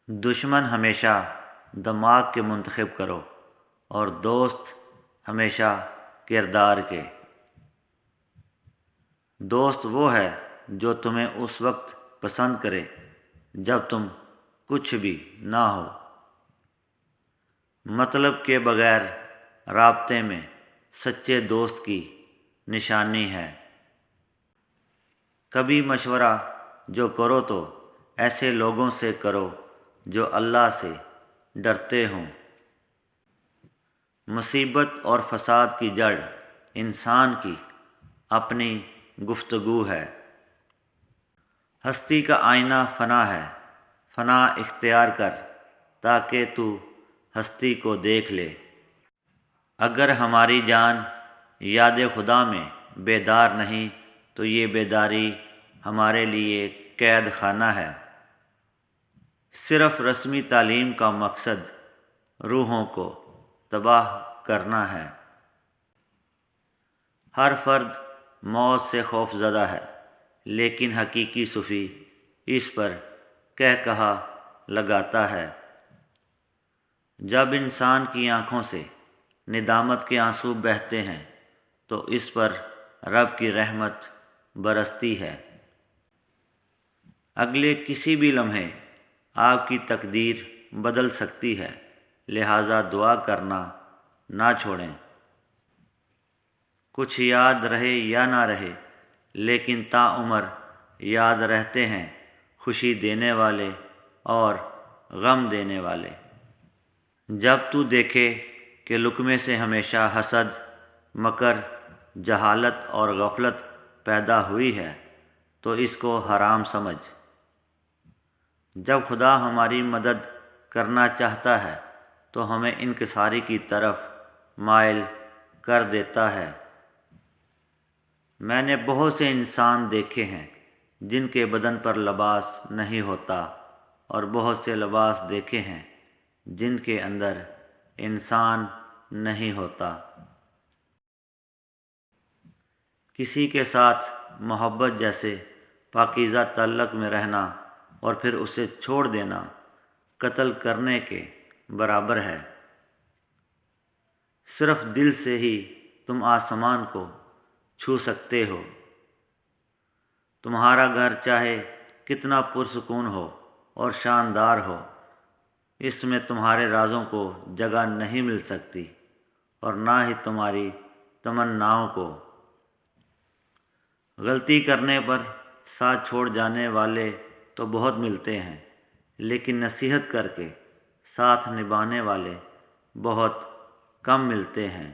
دشمن ہمیشہ دماغ کے منتخب کرو اور دوست ہمیشہ کردار کے۔ دوست وہ ہے جو تمہیں اس وقت پسند کرے جب تم کچھ بھی نہ ہو۔ مطلب کے بغیر رابطے میں سچے دوست کی نشانی ہے۔ کبھی مشورہ جو کرو تو ایسے لوگوں سے کرو جو اللہ سے ڈرتے ہوں۔ مصیبت اور فساد کی جڑ انسان کی اپنی گفتگو ہے۔ ہستی کا آئینہ فنا ہے، فنا اختیار کر تاکہ تو ہستی کو دیکھ لے۔ اگر ہماری جان یاد خدا میں بیدار نہیں تو یہ بیداری ہمارے لیے قید خانہ ہے۔ صرف رسمی تعلیم کا مقصد روحوں کو تباہ کرنا ہے۔ ہر فرد موت سے خوف زدہ ہے، لیکن حقیقی صوفی اس پر کہا لگاتا ہے۔ جب انسان کی آنکھوں سے ندامت کے آنسو بہتے ہیں تو اس پر رب کی رحمت برستی ہے۔ اگلے کسی بھی لمحے آپ کی تقدیر بدل سکتی ہے، لہٰذا دعا کرنا نہ چھوڑیں۔ کچھ یاد رہے یا نہ رہے، لیکن تاعمر یاد رہتے ہیں خوشی دینے والے اور غم دینے والے۔ جب تو دیکھے کہ لقمے سے ہمیشہ حسد، مکر، جہالت اور غفلت پیدا ہوئی ہے تو اس کو حرام سمجھ۔ جب خدا ہماری مدد کرنا چاہتا ہے تو ہمیں انکساری کی طرف مائل کر دیتا ہے۔ میں نے بہت سے انسان دیکھے ہیں جن کے بدن پر لباس نہیں ہوتا، اور بہت سے لباس دیکھے ہیں جن کے اندر انسان نہیں ہوتا۔ کسی کے ساتھ محبت جیسے پاکیزہ تعلق میں رہنا اور پھر اسے چھوڑ دینا قتل کرنے کے برابر ہے۔ صرف دل سے ہی تم آسمان کو چھو سکتے ہو۔ تمہارا گھر چاہے کتنا پرسکون ہو اور شاندار ہو، اس میں تمہارے رازوں کو جگہ نہیں مل سکتی، اور نہ ہی تمہاری تمناؤں کو۔ غلطی کرنے پر ساتھ چھوڑ جانے والے تو بہت ملتے ہیں، لیکن نصیحت کر کے ساتھ نبھانے والے بہت کم ملتے ہیں۔